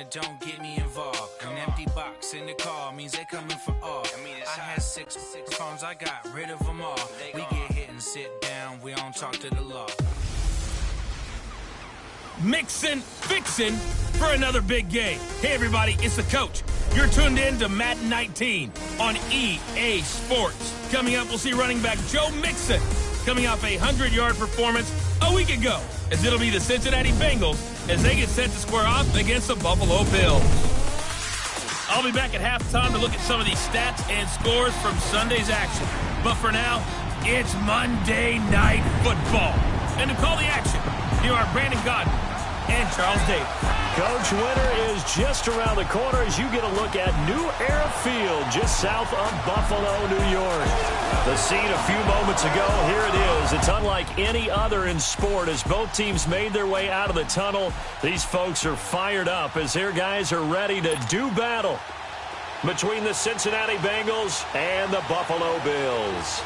Don't get me involved. An empty box in the car means they coming for all. I had six phones, I got rid of them all. We get hit and sit down, we don't talk to the law. Mixin', fixin' for another big game. Hey everybody, it's the coach. You're tuned in to Madden 19 on EA Sports. Coming up, we'll see running back Joe Mixon coming off a 100-yard performance a week ago, as it'll be the Cincinnati Bengals as they get set to square off against the Buffalo Bills. I'll be back at halftime to look at some of these stats and scores from Sunday's action. But for now, it's Monday Night Football. And to call the action, here are Brandon Gaudin and Charles Davis. Coach, winter is just around the corner as you get a look at New Era Field, just south of Buffalo, New York. The scene a few moments ago, here it is. It's unlike any other in sport as both teams made their way out of the tunnel. These folks are fired up as their guys are ready to do battle between the Cincinnati Bengals and the Buffalo Bills.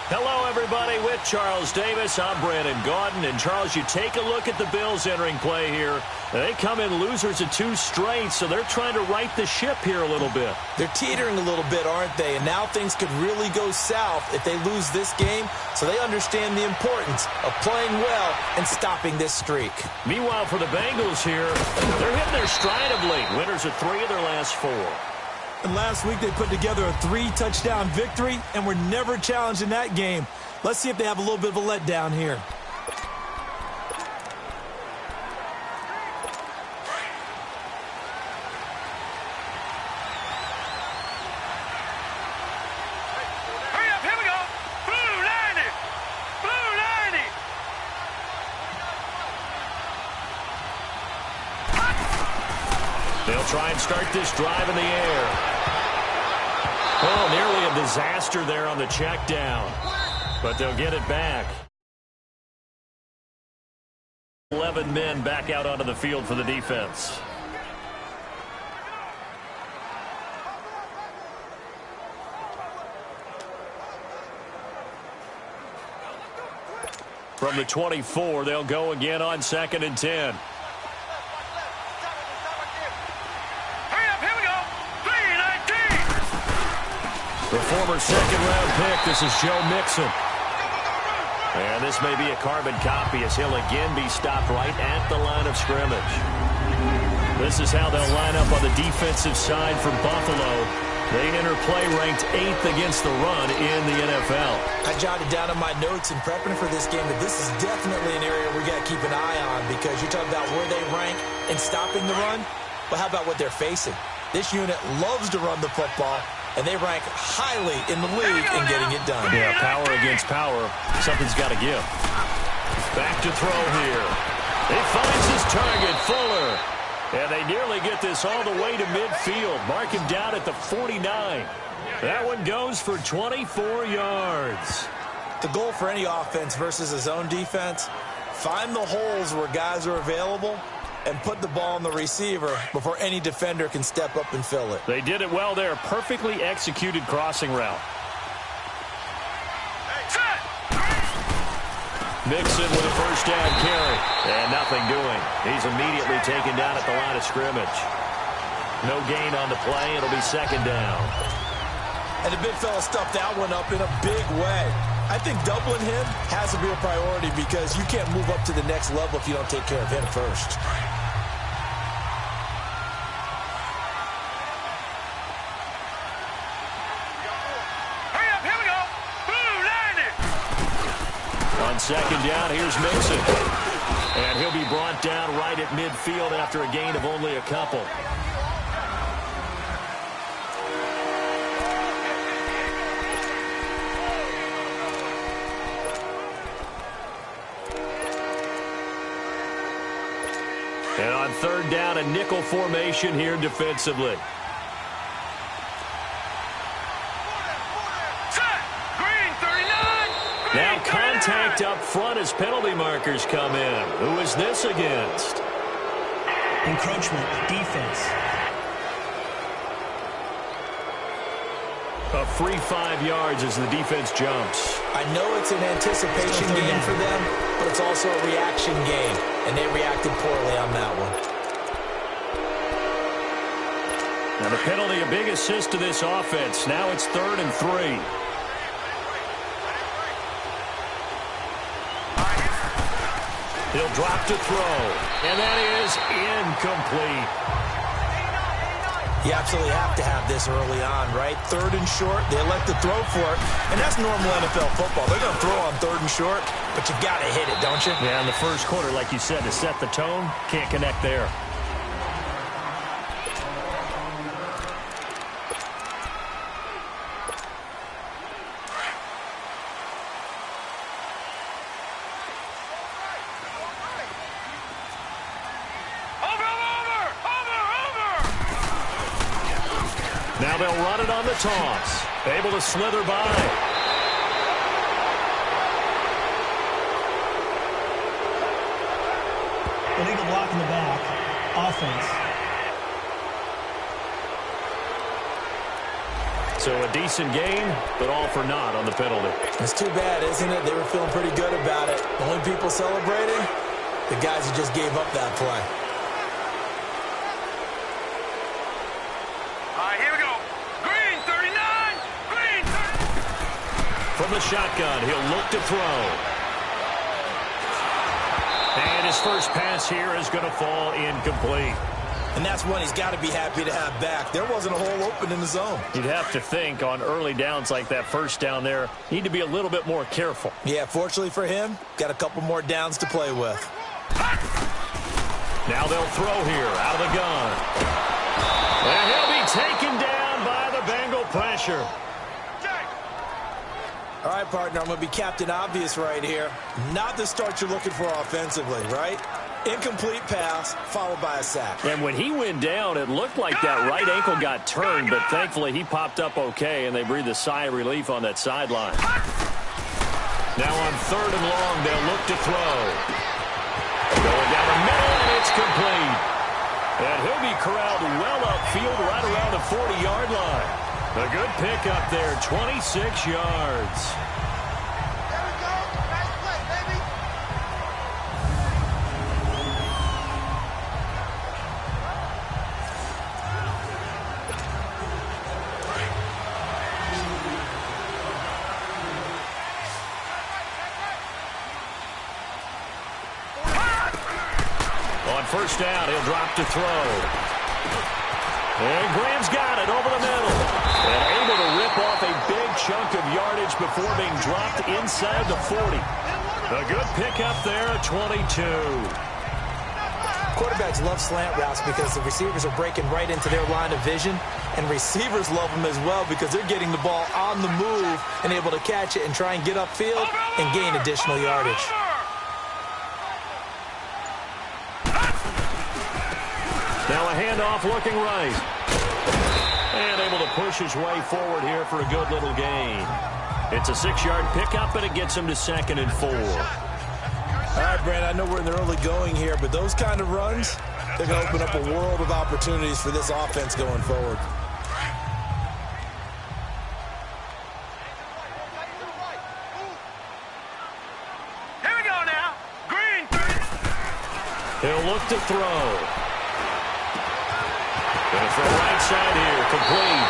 Hello, everybody, with Charles Davis. I'm Brandon Gaudin. And, Charles, you take a look at the Bills entering play here. They come in losers of 2 straight, so they're trying to right the ship here a little bit. They're teetering a little bit, aren't they? And now things could really go south if they lose this game, so they understand the importance of playing well and stopping this streak. Meanwhile, for the Bengals here, they're hitting their stride of late. Winners of 3 of their last 4. And last week they put together a 3-touchdown victory and were never challenged in that game. Let's see if they have a little bit of a letdown here. Hurry up, here we go. Blue 90. Blue 90. They'll try and start this drive in the air. Oh, nearly a disaster there on the check down. But they'll get it back. 11 men back out onto the field for the defense. From the 24, they'll go again on 2nd and 10. The former second-round pick, this is Joe Mixon. And this may be a carbon copy as he'll again be stopped right at the line of scrimmage. This is how they'll line up on the defensive side for Buffalo. They enter play ranked 8th against the run in the NFL. I jotted down in my notes in prepping for this game that this is definitely an area we got to keep an eye on because you're talking about where they rank in stopping the run. But how about what they're facing? This unit loves to run the football, and they rank highly in the league in getting it done. Yeah, power against power. Something's got to give. Back to throw here. He finds his target, Fuller. And they nearly get this all the way to midfield. Mark him down at the 49. That one goes for 24 yards. The goal for any offense versus a zone defense, find the holes where guys are available and put the ball on the receiver before any defender can step up and fill it. They did it well there. Perfectly executed crossing route. Mixon with a first down carry. And nothing doing. He's immediately taken down at the line of scrimmage. No gain on the play. It'll be 2nd down. And the big fella stuffed that one up in a big way. I think doubling him has to be a priority because you can't move up to the next level if you don't take care of him first. Hurry up, here we go. Blue 90. On 2nd down, here's Mixon. And he'll be brought down right at midfield after a gain of only a couple. And on 3rd down, a nickel formation here defensively. Green 39. Now contact up front as penalty markers come in. Who is this against? Encroachment, defense. A free 5 yards as the defense jumps. I know it's an anticipation game for them, but it's also a reaction game, and they reacted poorly on that one. Now the penalty, a big assist to this offense. Now it's 3rd and 3. He'll drop to throw, and that is incomplete. You absolutely have to have this early on, right? 3rd and short, they elect to throw for it, and that's normal NFL football. They're going to throw on 3rd and short, but you got to hit it, don't you? Yeah, in the first quarter, like you said, to set the tone, can't connect there. Now they'll run it on the toss. Able to slither by. Illegal block in the back. Offense. So a decent game, but all for naught on the penalty. It's too bad, isn't it? They were feeling pretty good about it. The only people celebrating, the guys who just gave up that play. From the shotgun, he'll look to throw. And his first pass here is going to fall incomplete. And that's one he's got to be happy to have back. There wasn't a hole open in the zone. You'd have to think on early downs like that first down there, need to be a little bit more careful. Yeah, fortunately for him, got a couple more downs to play with. Now they'll throw here out of the gun. And he'll be taken down by the Bengal pressure. All right, partner, I'm going to be Captain Obvious right here. Not the start you're looking for offensively, right? Incomplete pass, followed by a sack. And when he went down, it looked like that right ankle got turned, but thankfully he popped up okay, and they breathed a sigh of relief on that sideline. Now on 3rd and long, they'll look to throw. Going down the middle, and it's complete. And he'll be corralled well upfield right around the 40-yard line. A good pickup there, 26 yards. There we go. Nice play, baby. On 1st down, he'll drop to throw. And Graham's got it over the middle. And able to rip off a big chunk of yardage before being dropped inside the 40. A good pickup there at 22. Quarterbacks love slant routes because the receivers are breaking right into their line of vision, and receivers love them as well because they're getting the ball on the move and able to catch it and try and get upfield and gain additional yardage. Now a handoff looking right. And able to push his way forward here for a good little gain. It's a 6-yard pickup, and it gets him to 2nd and 4. All right, Brand, I know we're in the early going here, but those kind of runs, they're going to open up a world of opportunities for this offense going forward. Here we go now. Green. He'll look to throw. Going for a right side here, complete.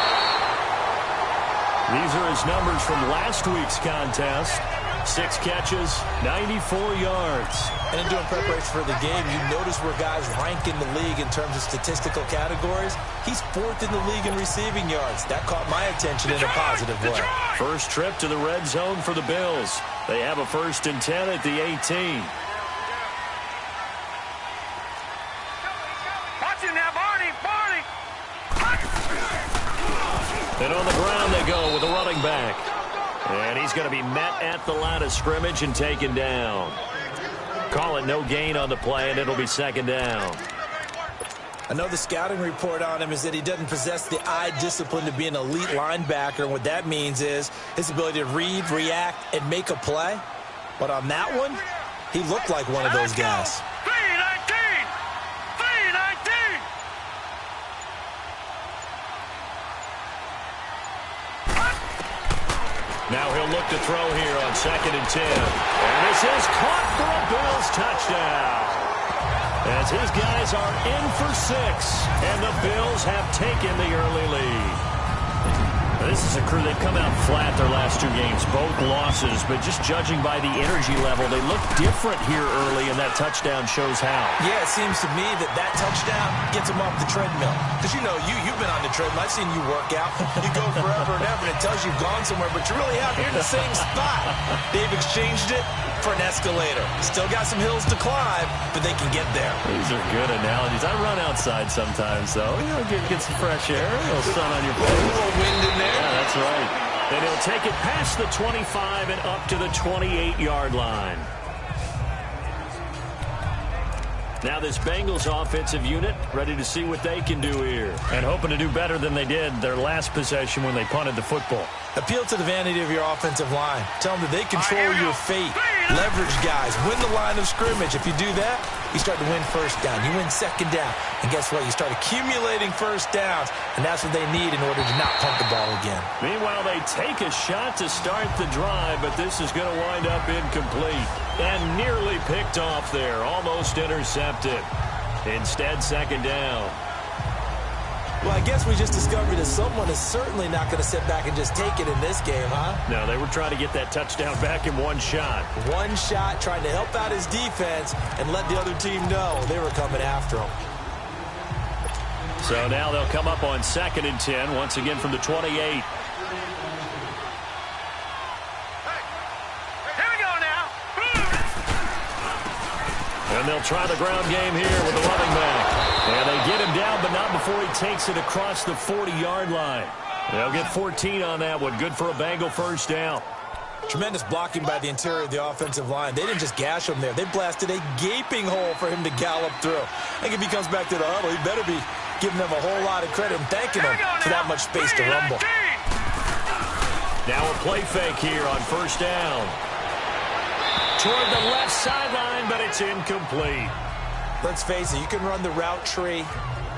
These are his numbers from last week's contest. 6 catches, 94 yards. And in doing preparation for the game, you notice where guys rank in the league in terms of statistical categories. He's 4th in the league in receiving yards. That caught my attention in a positive way. First trip to the red zone for the Bills. They have a 1st and 10 at the 18. And on the ground they go with a running back. And he's going to be met at the line of scrimmage and taken down. Call it no gain on the play, and it'll be 2nd down. I know the scouting report on him is that he doesn't possess the eye discipline to be an elite linebacker. And what that means is his ability to read, react, and make a play. But on that one, he looked like one of those guys. Now he'll look to throw here on 2nd and 10. And this is caught for a Bills touchdown. as his guys are in for 6, and the Bills have taken the early lead. This is a crew, they've come out flat their last 2 games, both losses, but just judging by the energy level, they look different here early, and that touchdown shows how. Yeah, it seems to me that touchdown gets them off the treadmill. Because, you know, you've been on the treadmill. I've seen you work out. You go forever and ever, and it tells you you've gone somewhere, but you really haven't. You're in the same spot. They've exchanged it for an escalator. Still got some hills to climb, but they can get there. These are good analogies. I run outside sometimes, though. You know, get some fresh air, a little sun on your face. A little wind in there. Yeah, that's right. And he'll take it past the 25 and up to the 28-yard line. Now this Bengals offensive unit ready to see what they can do here. And hoping to do better than they did their last possession when they punted the football. Appeal to the vanity of your offensive line. Tell them that they control your fate. Leverage guys. Win the line of scrimmage. If you do that, you start to win first down. You win second down. And guess what? You start accumulating first downs. And that's what they need in order to not punt the ball again. Meanwhile, they take a shot to start the drive, but this is going to wind up incomplete. And nearly picked off there. Almost intercepted. Instead, second down. Well, I guess we just discovered that someone is certainly not going to sit back and just take it in this game, huh? No, they were trying to get that touchdown back in one shot. One shot, trying to help out his defense and let the other team know they were coming after him. So now they'll come up on 2nd and 10, once again from the 28. And they'll try the ground game here with the running back. And they get him down, but not before he takes it across the 40-yard line. They'll get 14 on that one. Good for a Bengal first down. Tremendous blocking by the interior of the offensive line. They didn't just gash him there. They blasted a gaping hole for him to gallop through. I think if he comes back to the huddle, he better be giving them a whole lot of credit and thanking them for that much space to rumble. Now a play fake here on first down. Toward the left sideline, but it's incomplete. Let's face it, you can run the route tree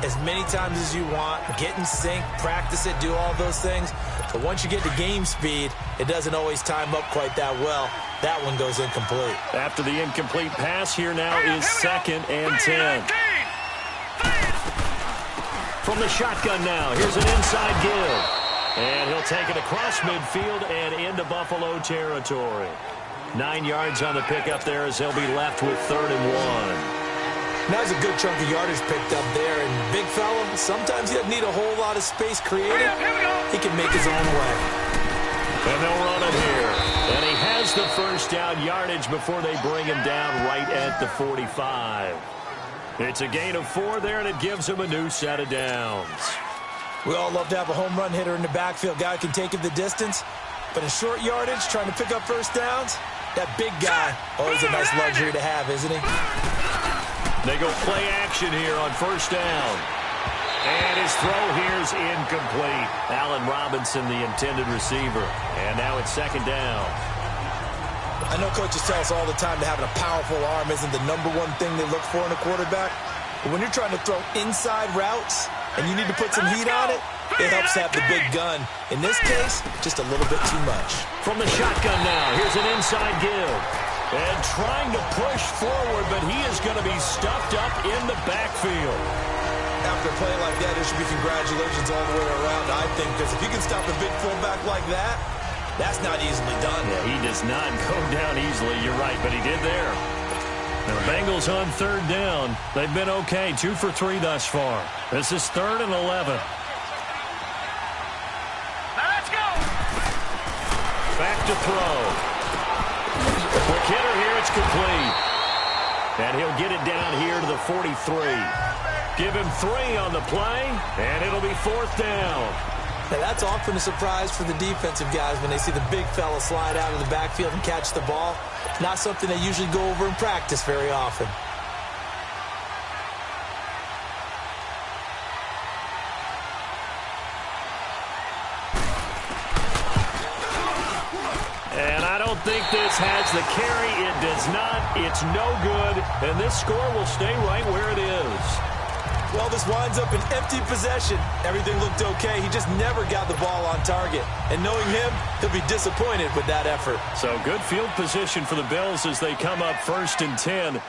as many times as you want, get in sync, practice it, do all those things. But once you get to game speed, it doesn't always time up quite that well. That one goes incomplete. After the incomplete pass, here now is 2nd and 10. From the shotgun now, here's an inside give. And he'll take it across midfield and into Buffalo territory. 9 yards on the pickup there as they'll be left with 3rd and 1. Now there's a good chunk of yardage picked up there. And big fella, sometimes he doesn't need a whole lot of space created. He can make his own way. And they'll run it here. And he has the first down yardage before they bring him down right at the 45. It's a gain of 4 there, and it gives him a new set of downs. We all love to have a home run hitter in the backfield. Guy can take it the distance. But in short yardage, trying to pick up first downs, that big guy, always a nice luxury to have, isn't he? They go play action here on first down. And his throw here's incomplete. Allen Robinson, the intended receiver. And now it's 2nd down. I know coaches tell us all the time that having a powerful arm isn't the #1 thing they look for in a quarterback. But when you're trying to throw inside routes and you need to put some heat on it, it helps have the big gun. In this case, just a little bit too much. From the shotgun now, here's an inside give. And trying to push forward, but he is going to be stuffed up in the backfield. After a play like that, there should be congratulations all the way around, I think, because if you can stop a big fullback like that, that's not easily done. Yeah, he does not go down easily, you're right, but he did there. Now, the Bengals on 3rd down. They've been okay, 2 for 3 thus far. This is 3rd and 11. Back to throw. Quick hitter here, it's complete. And he'll get it down here to the 43. Give him 3 on the play, and it'll be 4th down. Now that's often a surprise for the defensive guys when they see the big fella slide out of the backfield and catch the ball. Not something they usually go over in practice very often. And I don't think this has the carry. It does not. It's no good. And this score will stay right where it is. Well, this winds up an empty possession. Everything looked okay. He just never got the ball on target. And knowing him, he'll be disappointed with that effort. So good field position for the Bills as they come up 1st and 10.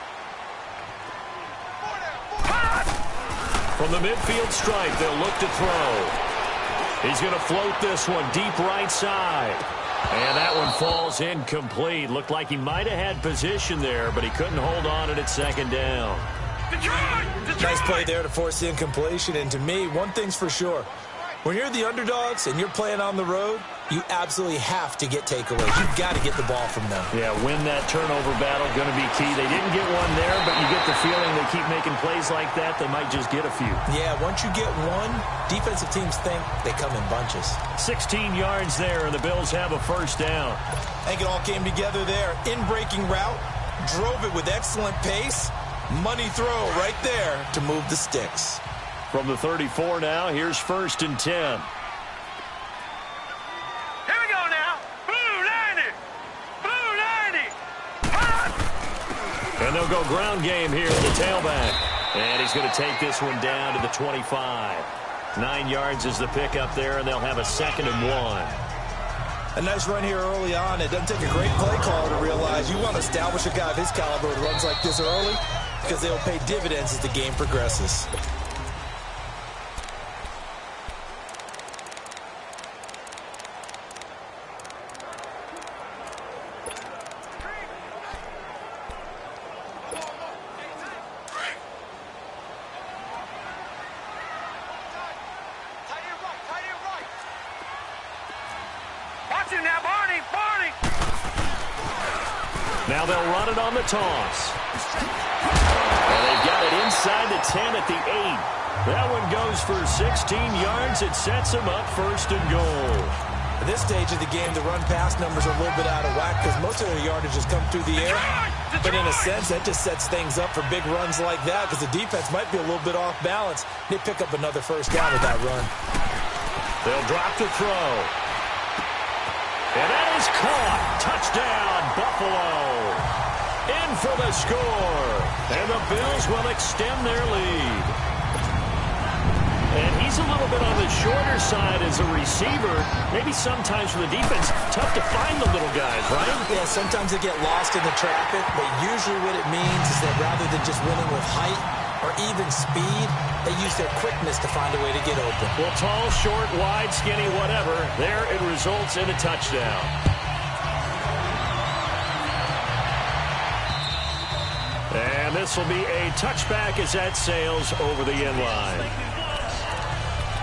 From the midfield stripe, they'll look to throw. He's going to float this one deep right side. And that one falls incomplete. Looked like he might have had position there, but he couldn't hold on at second down. Nice play there to force the incompletion. And to me, one thing's for sure. When you're the underdogs and you're playing on the road, you absolutely have to get takeaways. You've got to get the ball from them. Yeah, win that turnover battle, going to be key. They didn't get one there, but you get the feeling they keep making plays like that, they might just get a few. Yeah, once you get one, defensive teams think they come in bunches. 16 yards there, and the Bills have a first down. I think it all came together there. In-breaking route, drove it with excellent pace. Money throw right there to move the sticks. From the 34 now, here's 1st and 10. Here we go now. Blue 90. Blue 90. And they'll go ground game here to the tailback. And he's going to take this one down to the 25. 9 yards is the pickup there, and they'll have a 2nd and 1. A nice run here early on. It doesn't take a great play caller to realize you want to establish a guy of his caliber with runs like this early because they'll pay dividends as the game progresses. Now they'll run it on the toss. And they've got it inside the 10 at the 8. That one goes for 16 yards. It sets them up 1st and goal. At this stage of the game, the run-pass numbers are a little bit out of whack because most of their yardage has come through the air. But in a sense, that just sets things up for big runs like that because the defense might be a little bit off balance. They pick up another first down with that run. They'll drop to throw. And that is caught. Touchdown, Buffalo. In for the score. And the Bills will extend their lead. And he's a little bit on the shorter side as a receiver. Maybe sometimes for the defense, tough to find the little guys, right? Yeah, sometimes they get lost in the traffic, but usually what it means is that rather than just winning with height or even speed, they use their quickness to find a way to get open. Well, tall, short, wide, skinny, whatever, there it results in a touchdown. And this will be a touchback as that sails over the end line.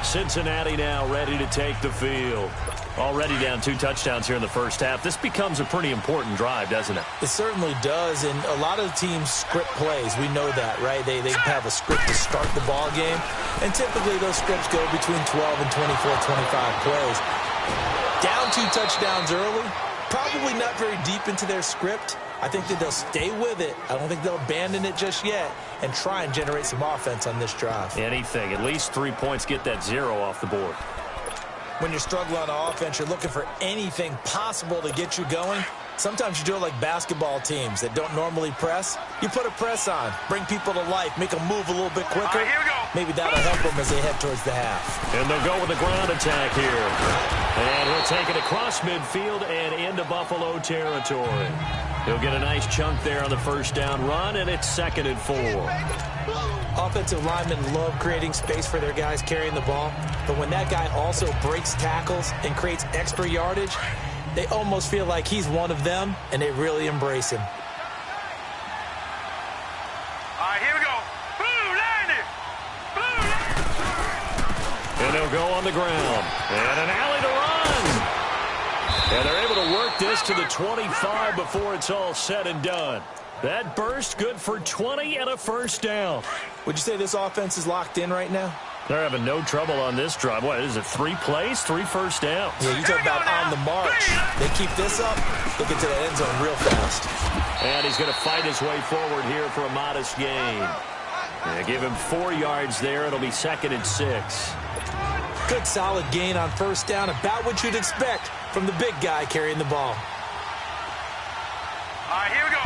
Cincinnati now ready to take the field. Already down 2 touchdowns here in the first half. This becomes a pretty important drive, doesn't it? It certainly does, and a lot of teams script plays. We know that, right? They have a script to start the ball game, and typically those scripts go between 12 and 24, 25 plays. Down 2 touchdowns early, probably not very deep into their script. I think that they'll stay with it. I don't think they'll abandon it just yet and try and generate some offense on this drive. Anything. At least 3 points, get that 0 off the board. When you're struggling on offense, you're looking for anything possible to get you going. Sometimes you do it like basketball teams that don't normally press. You put a press on, bring people to life, make them move a little bit quicker. Here we go. Maybe that'll help them as they head towards the half. And they'll go with a ground attack here. And he'll take it across midfield and into Buffalo territory. He'll get a nice chunk there on the first down run, and it's 2nd and 4. Offensive linemen love creating space for their guys carrying the ball, but when that guy also breaks tackles and creates extra yardage, they almost feel like he's one of them, and they really embrace him. All right, here we go. Blue 90. Blue 90. And they'll go on the ground. And an alley to run. And they're able to work this to the 25 before it's all said and done. That burst good for 20 and a first down. Would you say this offense is locked in right now? They're having no trouble on this drive. What is it, 3 plays, 3 first downs? Yeah, you talk about on the march. They keep this up, they get to the end zone real fast. And he's going to fight his way forward here for a modest gain. Yeah, give him 4 yards there. It'll be 2nd and 6. Good solid gain on first down, about what you'd expect from the big guy carrying the ball. All right, here we go.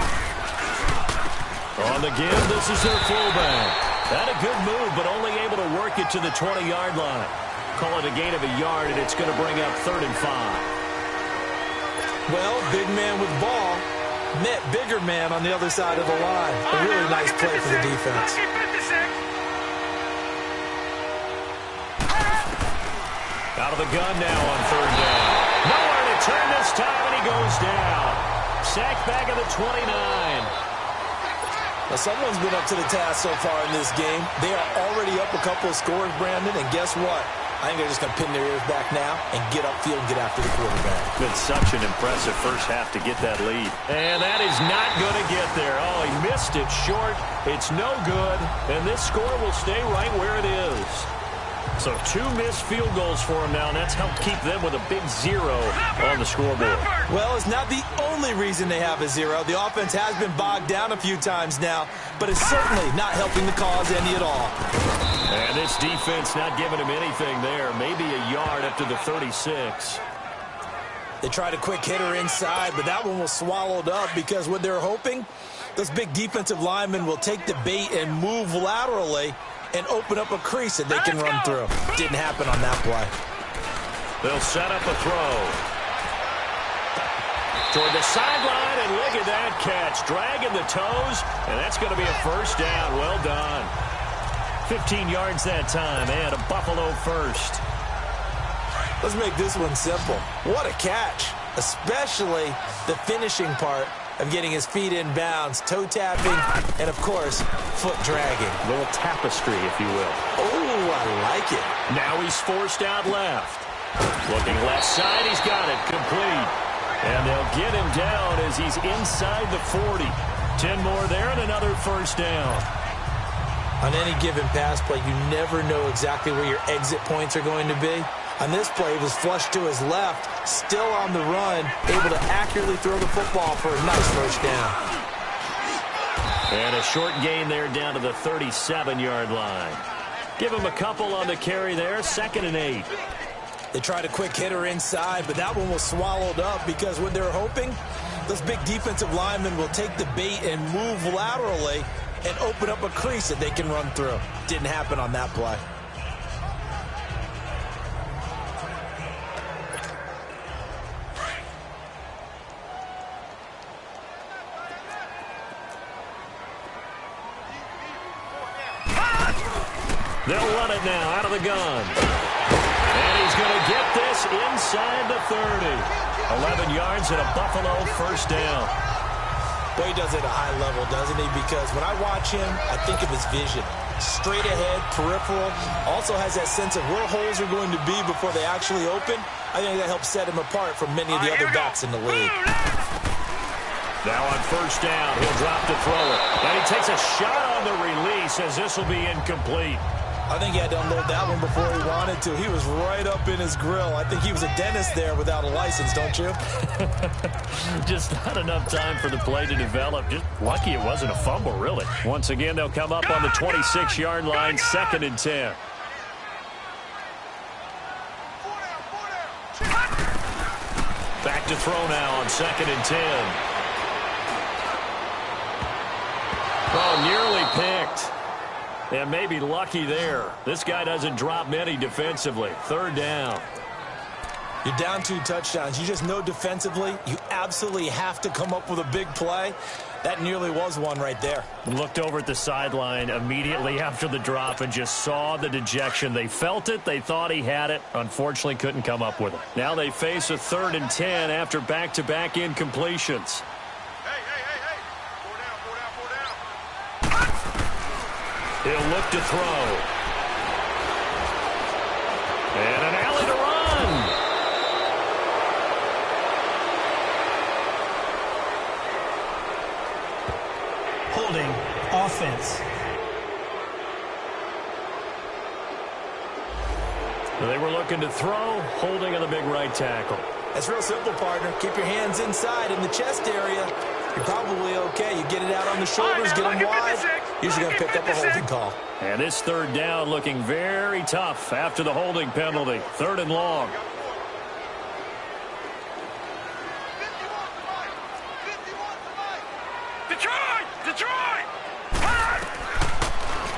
On the give, this is their fullback. Had a good move, but only able to work it to the 20-yard line. Call it a gain of a yard, and it's going to bring up 3rd and 5. Well, big man with ball met bigger man on the other side of the line. A really nice play for the defense. Out of the gun now on third down. Nowhere to turn this time, and he goes down. Sacked back at the 29. Now, someone's been up to the task so far in this game. They are already up a couple of scores, Brandon, and guess what? I think they're just going to pin their ears back now and get upfield and get after the quarterback. Been such an impressive first half to get that lead. And that is not going to get there. Oh, he missed it short. It's no good. And this score will stay right where it is. So 2 missed field goals for him now, and that's helped keep them with a big 0 on the scoreboard. Well, it's not the only reason they have a 0. The offense has been bogged down a few times now, but it's certainly not helping the cause any at all. And this defense not giving him anything there. Maybe a yard up to the 36. They tried a quick hitter inside, but that one was swallowed up because what they're hoping, those big defensive linemen will take the bait and move laterally and open up a crease that they can run through. Didn't happen on that play. They'll set up a throw. Toward the sideline, and look at that catch. Dragging the toes, and that's going to be a first down. Well done. 15 yards that time, and a Buffalo first. Let's make this one simple. What a catch, especially the finishing part of getting his feet in bounds, toe tapping, and, of course, foot dragging. A little tapestry, if you will. Oh, I like it. Now he's forced out left. Looking left side, he's got it complete. And they'll get him down as he's inside the 40. 10 more there and another first down. On any given pass play, you never know exactly where your exit points are going to be. On this play, he was flushed to his left, still on the run, able to accurately throw the football for a nice first down. And a short gain there down to the 37-yard line. Give him a couple on the carry there, 2nd and 8. They tried a quick hitter inside, but that one was swallowed up because what they're hoping, those big defensive linemen will take the bait and move laterally and open up a crease that they can run through. Didn't happen on that play. They'll run it now out of the gun. And he's going to get this inside the 30. 11 yards and a Buffalo first down. Boy, he does it at a high level, doesn't he? Because when I watch him, I think of his vision. Straight ahead, peripheral. Also has that sense of where holes are going to be before they actually open. I think that helps set him apart from many of the other backs in the league. Now on first down, he'll drop to throw it. And he takes a shot on the release as this will be incomplete. I think he had to unload that one before he wanted to. He was right up in his grill. I think he was a dentist there without a license, don't you? Just not enough time for the play to develop. Just lucky it wasn't a fumble, really. Once again, they'll come up on the 26-yard line, 2nd and 10. Back to throw now on 2nd and 10. Oh, nearly picked. And maybe lucky there. This guy doesn't drop many defensively. 3rd down. You're down 2 touchdowns. You just know defensively you absolutely have to come up with a big play. That nearly was one right there. Looked over at the sideline immediately after the drop and just saw the dejection. They felt it. They thought he had it. Unfortunately, couldn't come up with it. Now they face a 3rd and 10 after back-to-back incompletions. He'll look to throw. And an alley to run. Holding, offense. They were looking to throw, holding on the big right tackle. That's real simple, partner. Keep your hands inside in the chest area. You're probably okay. You get it out on the shoulders, get them wide. Usually going to pick up a holding call. And this 3rd down looking very tough after the holding penalty. 3rd and long. Detroit!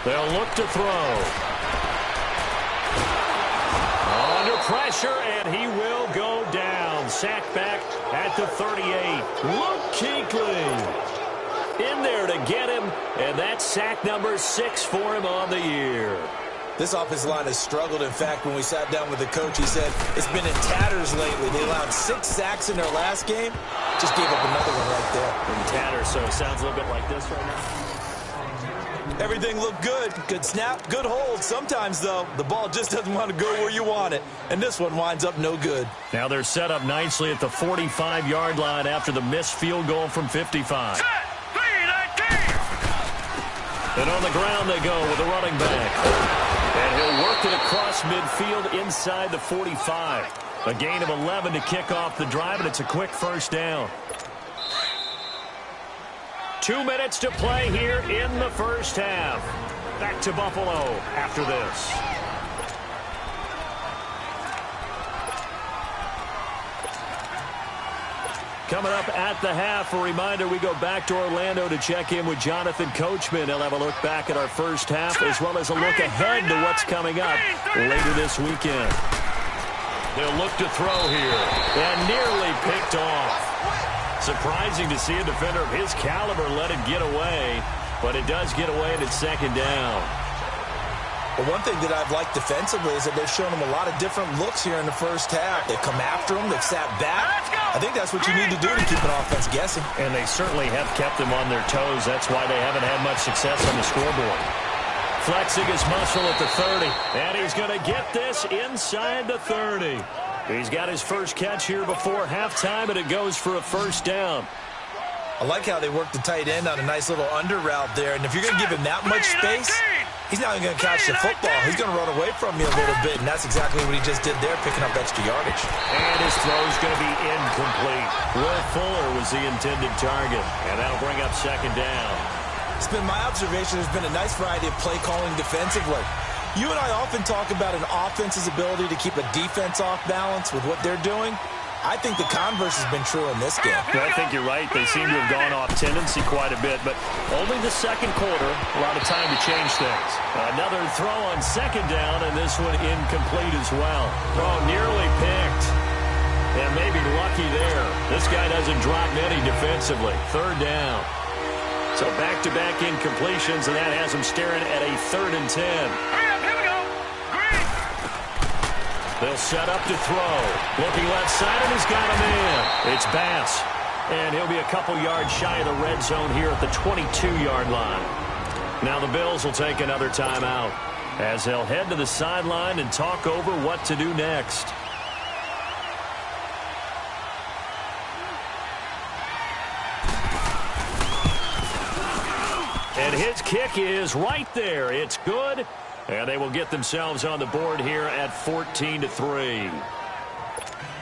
They'll look to throw. Under pressure, and he will go down. Sacked back at the 38. Luke Kuechly in there to get him, and that's sack number 6 for him on the year. This offensive line has struggled. In fact, when we sat down with the coach, he said it's been in tatters lately. They allowed 6 sacks in their last game. Just gave up another one right there. In tatters, so it sounds a little bit like this right now. Everything looked good. Good snap, good hold. Sometimes, though, the ball just doesn't want to go where you want it. And this one winds up no good. Now they're set up nicely at the 45-yard line after the missed field goal from 55. Set. 3-19. And on the ground they go with a running back. And he'll work it across midfield inside the 45. A gain of 11 to kick off the drive, and it's a quick first down. 2 minutes to play here in the first half. Back to Buffalo after this. Coming up at the half, a reminder, we go back to Orlando to check in with Jonathan Coachman. He'll have a look back at our first half as well as a look ahead to what's coming up later this weekend. They'll look to throw here and nearly picked off. Surprising to see a defender of his caliber let it get away, but it does get away and it's second down. But one thing that I've liked defensively is that they've shown them a lot of different looks here in the first half. They've come after them. They've sat back. I think that's what you need to do to keep an offense guessing. And they certainly have kept them on their toes. That's why they haven't had much success on the scoreboard. Flexing his muscle at the 30. And he's going to get this inside the 30. He's got his first catch here before halftime, and it goes for a first down. I like how they work the tight end on a nice little under route there. And if you're going to give him that much space, he's not even going to catch the football. He's going to run away from you a little bit, and that's exactly what he just did there, picking up extra yardage. And his throw is going to be incomplete. Will Fuller was the intended target, and that'll bring up second down. It's been my observation there's been a nice variety of play calling defensively. You and I often talk about an offense's ability to keep a defense off balance with what they're doing. I think the converse has been true in this game. Well, I think you're right. They seem to have gone off tendency quite a bit, but only the second quarter, a lot of time to change things. Another throw on second down, and this one incomplete as well. Oh, nearly picked. And maybe lucky there. This guy doesn't drop many defensively. Third down. So back-to-back incompletions, and that has him staring at a 3rd and 10. Here we go. Green. They'll set up to throw. Looking left side, and he's got a man. It's Bass. And he'll be a couple yards shy of the red zone here at the 22-yard line. Now the Bills will take another timeout as they'll head to the sideline and talk over what to do next. And his kick is right there. It's good. And they will get themselves on the board here at 14-3.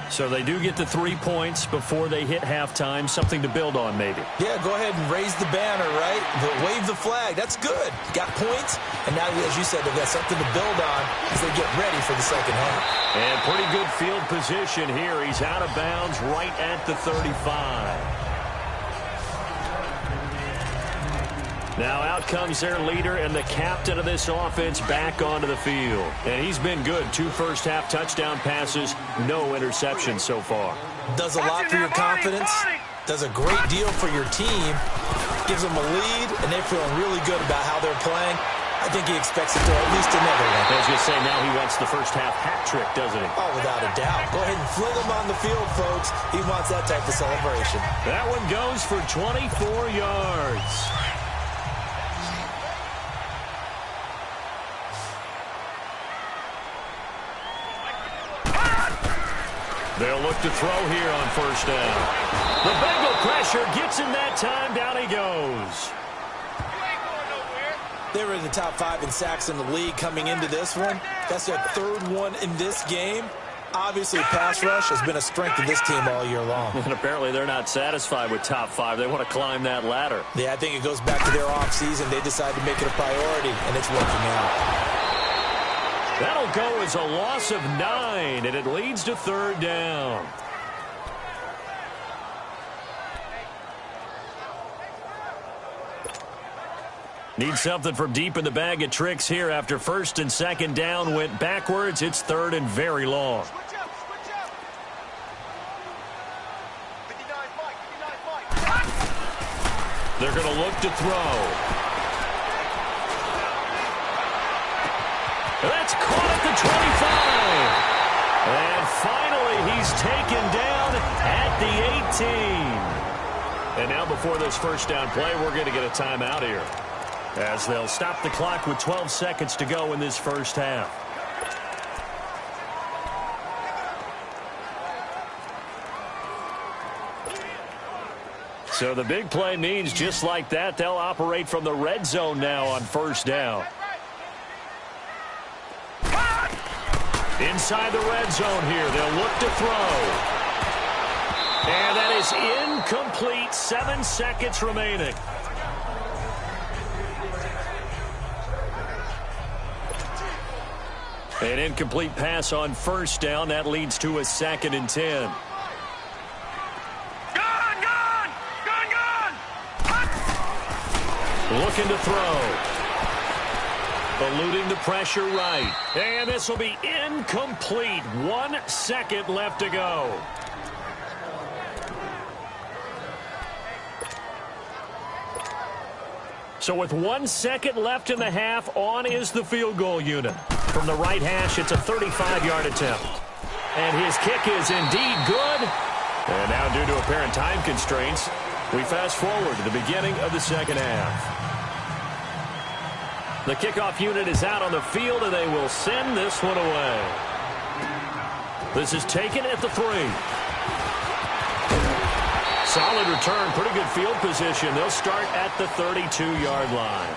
So they do get the 3 points before they hit halftime. Something to build on, maybe. Yeah, go ahead and raise the banner, right? Wave the flag. That's good. Got points. And now, as you said, they've got something to build on as they get ready for the second half. And pretty good field position here. He's out of bounds right at the 35. Now out comes their leader and the captain of this offense back onto the field. And he's been good. 2 first-half touchdown passes, no interceptions so far. Does a lot for your confidence. Does a great deal for your team. Gives them a lead, and they're feeling really good about how they're playing. I think he expects to throw at least another one. I was going to say, now he wants the first-half hat trick, doesn't he? Oh, without a doubt. Go ahead and fling him on the field, folks. He wants that type of celebration. That one goes for 24 yards. They'll look to throw here on first down. The Bengal pressure gets him that time. Down he goes. They were in the top 5 in sacks in the league coming into this one. That's their 3rd one in this game. Obviously, pass rush has been a strength of this team all year long. And apparently they're not satisfied with top 5. They want to climb that ladder. Yeah, I think it goes back to their offseason. They decided to make it a priority, and it's working out. That'll go as a loss of 9, and it leads to 3rd down. Need something from deep in the bag of tricks here after 1st and 2nd down went backwards. It's 3rd and very long. They're going to look to throw. That's caught at the 25. And finally, he's taken down at the 18. And now before this first down play, we're going to get a timeout here, as they'll stop the clock with 12 seconds to go in this first half. So the big play means just like that, they'll operate from the red zone now on first down. Inside the red zone here, they'll look to throw. And that is incomplete. 7 seconds remaining. An incomplete pass on first down. That leads to a 2nd and 10. Looking to throw. Eluding the pressure right. And this will be incomplete. 1 second left to go. So with 1 second left in the half, on is the field goal unit. From the right hash, it's a 35-yard attempt. And his kick is indeed good. And now, due to apparent time constraints, we fast forward to the beginning of the second half. The kickoff unit is out on the field, and they will send this one away. This is taken at the 3. Solid return, pretty good field position. They'll start at the 32-yard line.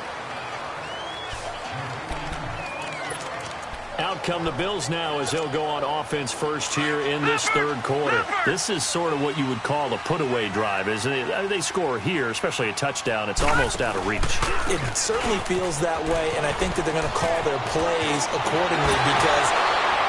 Out come the Bills now as they'll go on offense first here in this third quarter. This is sort of what you would call a put-away drive, isn't it? I mean, they score here, especially a touchdown. It's almost out of reach. It certainly feels that way, and I think that they're going to call their plays accordingly, because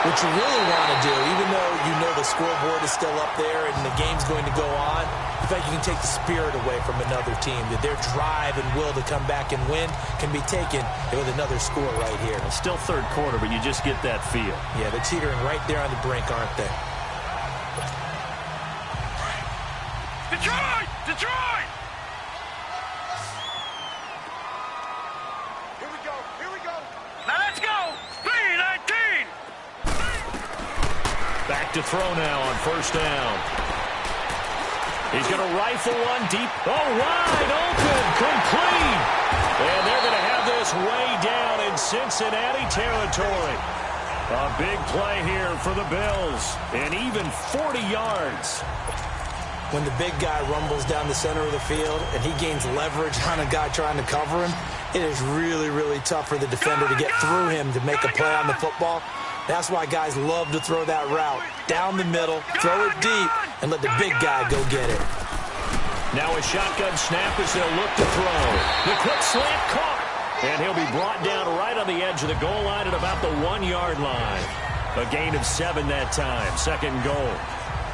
what you really want to do, even though you know the scoreboard is still up there and the game's going to go on, in fact, you can take the spirit away from another team, that their drive and will to come back and win can be taken with another score right here. It's still third quarter, but you just get that feel. Yeah, they're teetering right there on the brink, aren't they? Detroit! Detroit! Here we go. Here we go. Now let's go. 3-19. Back to throw now on first down. He's going to rifle one deep. Oh, wide open. Complete. And they're going to have this way down in Cincinnati territory. A big play here for the Bills. And even 40 yards. When the big guy rumbles down the center of the field and he gains leverage on a guy trying to cover him, it is really, really tough for the defender to get through him to make a play on the football. That's why guys love to throw that route. Down the middle, throw it deep, and let the big guy go get it. Now a shotgun snap as they'll look to throw. The quick slant caught. And he'll be brought down right on the edge of the goal line at about the 1-yard line. A gain of 7 that time. 2nd and goal.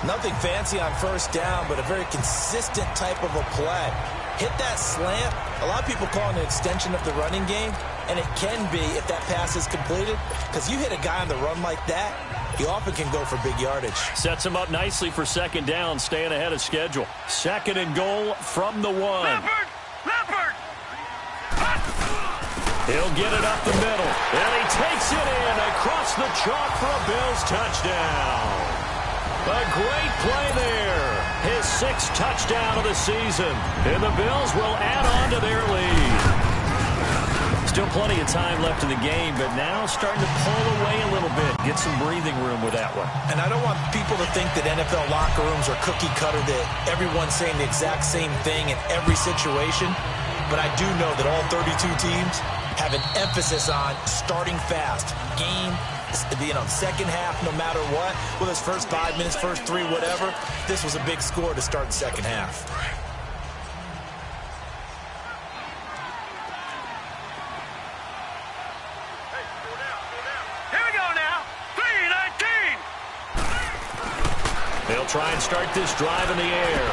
Nothing fancy on first down, but a very consistent type of a play. Hit that slant. A lot of people call it an extension of the running game, and it can be if that pass is completed, because you hit a guy on the run like that, he often can go for big yardage. Sets him up nicely for 2nd down, staying ahead of schedule. 2nd and goal from the 1. Leopard! He'll get it up the middle, and he takes it in across the chalk for a Bills touchdown. A great play there. His 6th touchdown of the season. And the Bills will add on to their lead. Still plenty of time left in the game, but now starting to pull away a little bit. Get some breathing room with that one. And I don't want people to think that NFL locker rooms are cookie cutter, that everyone's saying the exact same thing in every situation. But I do know that all 32 teams have an emphasis on starting fast. Game, second half, no matter what. Whether it's first 5 minutes, first 3, whatever. This was a big score to start the second half. Here we go now. 3-19. They'll try and start this drive in the air.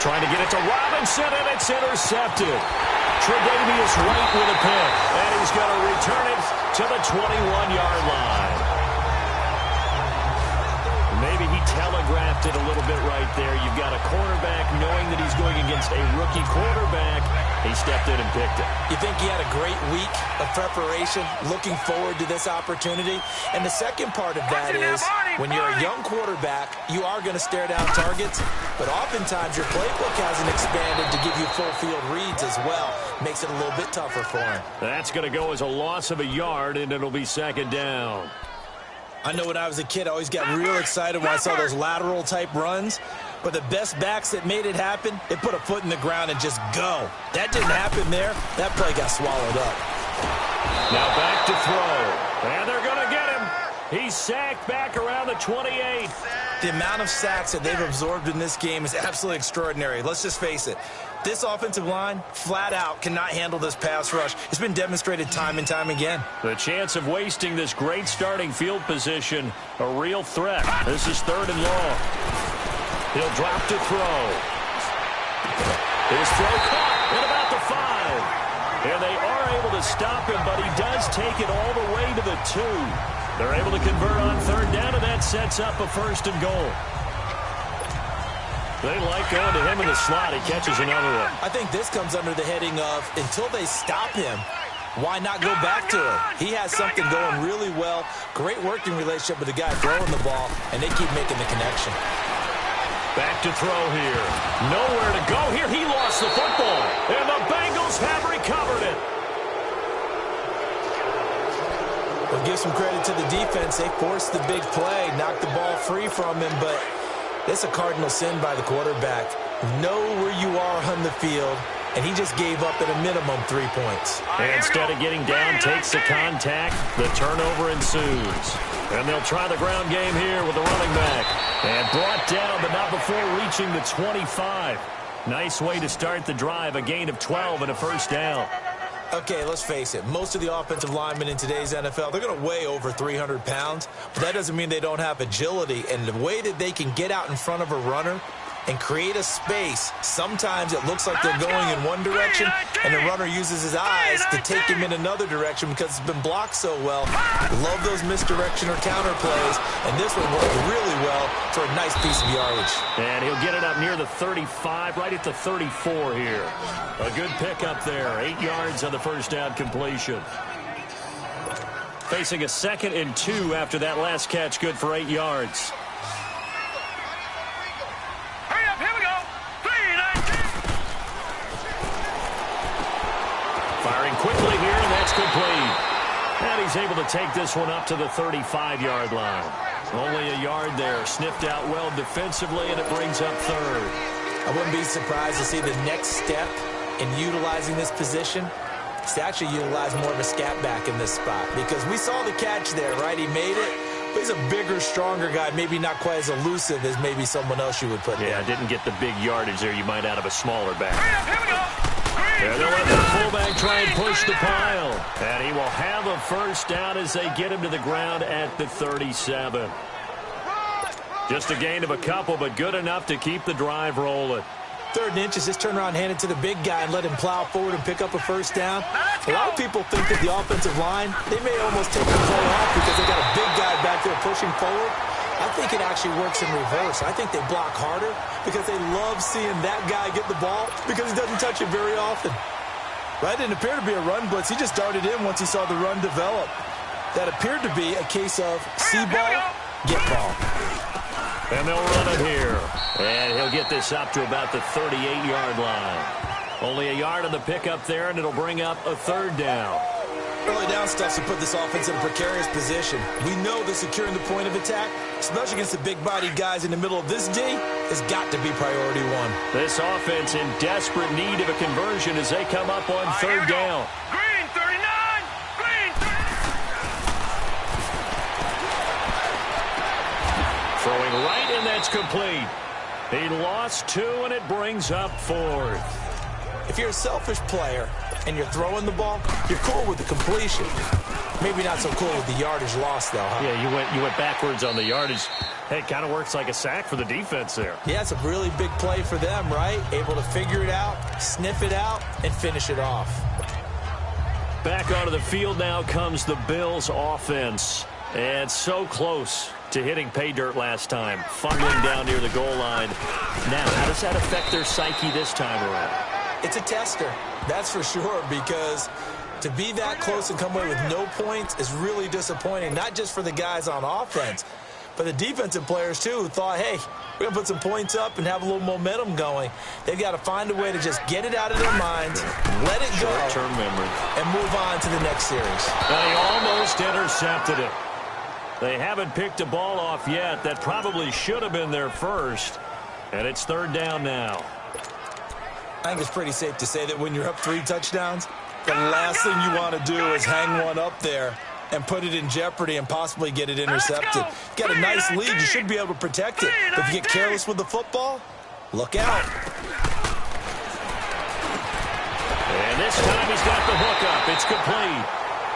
Trying to get it to Robinson, and it's intercepted. Tre'Davious White with a pick, and he's going to return it to the 21-yard line. Maybe he telegraphed it a little bit right there. You've got a cornerback knowing that he's going against a rookie quarterback, He stepped in and picked it. You think he had a great week of preparation, looking forward to this opportunity? And the second part of that is, when you're a young quarterback, you are going to stare down targets, but oftentimes your playbook hasn't expanded to give you full field reads as well. Makes it a little bit tougher for him. That's going to go as a loss of a yard, and it'll be second down. I know when I was a kid, I always got real excited when I saw those lateral-type runs. But the best backs that made it happen, they put a foot in the ground and just go. That didn't happen there. That play got swallowed up. Now back to throw. And they're going to get him. He's sacked back around the 28. The amount of sacks that they've absorbed in this game is absolutely extraordinary. Let's just face it. This offensive line, flat out, cannot handle this pass rush. It's been demonstrated time and time again. The chance of wasting this great starting field position, a real threat. This is 3rd and long. He'll drop to throw. His throw caught at about the 5. And they are able to stop him, but he does take it all the way to the 2. They're able to convert on 3rd down, and that sets up a 1st and goal. They like going to him in the slot. He catches another one. I think this comes under the heading of, until they stop him, why not go back to him? He has something going really well. Great working relationship with the guy throwing the ball, and they keep making the connection. Back to throw here. Nowhere to go here. He lost the football. And the Bengals have recovered it. We'll give some credit to the defense. They forced the big play, knocked the ball free from him, but it's a cardinal sin by the quarterback. Know where you are on the field, and he just gave up at a minimum 3 points. And instead of getting down, takes the contact. The turnover ensues. And they'll try the ground game here with the running back. And brought down, but not before reaching the 25. Nice way to start the drive, a gain of 12 and a 1st down. Okay, let's face it. Most of the offensive linemen in today's NFL, they're going to weigh over 300 pounds, but that doesn't mean they don't have agility. And the way that they can get out in front of a runner and create a space, sometimes it looks like they're going in one direction, and the runner uses his eyes to take him in another direction because it's been blocked so well. Love those misdirection or counter plays, and this one worked really well for a nice piece of yardage. And he'll get it up near the 35, right at the 34 here. A good pickup there, 8 yards on the 1st down completion. Facing a 2nd and 2 after that last catch, good for 8 yards. Firing quickly here, and that's complete. And he's able to take this one up to the 35-yard line. Only a yard there. Sniffed out well defensively, and it brings up 3rd. I wouldn't be surprised to see the next step in utilizing this position is to actually utilize more of a scat back in this spot. Because we saw the catch there, right? He made it. But he's a bigger, stronger guy, maybe not quite as elusive as maybe someone else you would put there. Yeah, didn't get the big yardage there you might out of a smaller back. Here we go. And they'll let the fullback try and push the pile. And he will have a 1st down as they get him to the ground at the 37. Just a gain of a couple, but good enough to keep the drive rolling. 3rd and inches, just turn around, hand it to the big guy, and let him plow forward and pick up a 1st down. A lot of people think that the offensive line, they may almost take the play off because they got a big guy back there pushing forward. I think it actually works in reverse. I think they block harder because they love seeing that guy get the ball because he doesn't touch it very often. Right? It didn't appear to be a run blitz. He just darted in once he saw the run develop. That appeared to be a case of see ball, get ball. And they'll run it here. And he'll get this up to about the 38-yard line. Only a yard on the pickup there, and it'll bring up a 3rd down. Early down stuff to put this offense in a precarious position. We know that securing the point of attack, especially against the big-bodied guys in the middle of this D, has got to be priority 1. This offense in desperate need of a conversion as they come up on 3rd down. Green 39! Green 39! Throwing right, and that's complete. He lost 2, and it brings up 4th. If you're a selfish player and you're throwing the ball, you're cool with the completion. Maybe not so cool with the yardage loss, though, huh? Yeah, you went backwards on the yardage. Hey, it kind of works like a sack for the defense there. Yeah, it's a really big play for them, right? Able to figure it out, sniff it out, and finish it off. Back onto the field now comes the Bills offense. And so close to hitting pay dirt last time. Fumbling down near the goal line. Now, how does that affect their psyche this time around? Well, It's a tester, that's for sure, because to be that close and come away with no points is really disappointing, not just for the guys on offense, but the defensive players, too, who thought, hey, we're going to put some points up and have a little momentum going. They've got to find a way to just get it out of their minds, let it go, short-term memory, and move on to the next series. They almost intercepted it. They haven't picked a ball off yet. That probably should have been their first, and it's third down now. I think it's pretty safe to say that when you're up 3 touchdowns, the last thing you want to do is hang one up there and put it in jeopardy and possibly get it intercepted. You've got a nice lead. You should be able to protect it. But if you get careless with the football, look out. And this time he's got the hook up. It's complete.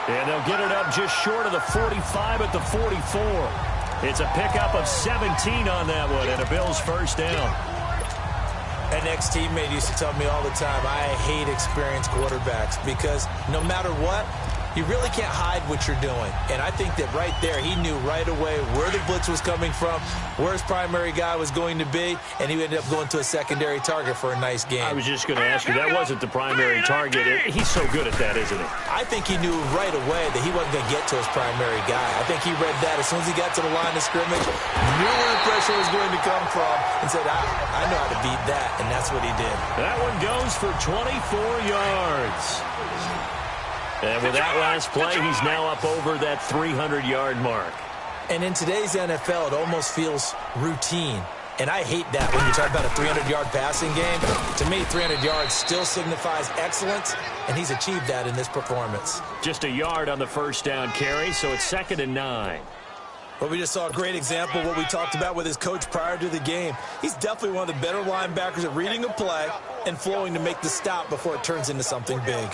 And they'll get it up just short of the 45 at the 44. It's a pickup of 17 on that one and a Bills first down. An ex-teammate used to tell me all the time, I hate experienced quarterbacks because no matter what, you really can't hide what you're doing. And I think that right there, he knew right away where the blitz was coming from, where his primary guy was going to be, and he ended up going to a secondary target for a nice game. I was just going to ask you, that wasn't the primary target. He's so good at that, isn't he? I think he knew right away that he wasn't going to get to his primary guy. I think he read that as soon as he got to the line of scrimmage, knew where the pressure was going to come from, and said, I know how to beat that, and that's what he did. That one goes for 24 yards. And with that last play, he's now up over that 300-yard mark. And in today's NFL, it almost feels routine. And I hate that when you talk about a 300-yard passing game. To me, 300 yards still signifies excellence, and he's achieved that in this performance. Just a yard on the first down carry, so it's 2nd and 9. Well, we just saw a great example of what we talked about with his coach prior to the game. He's definitely one of the better linebackers at reading a play and flowing to make the stop before it turns into something big.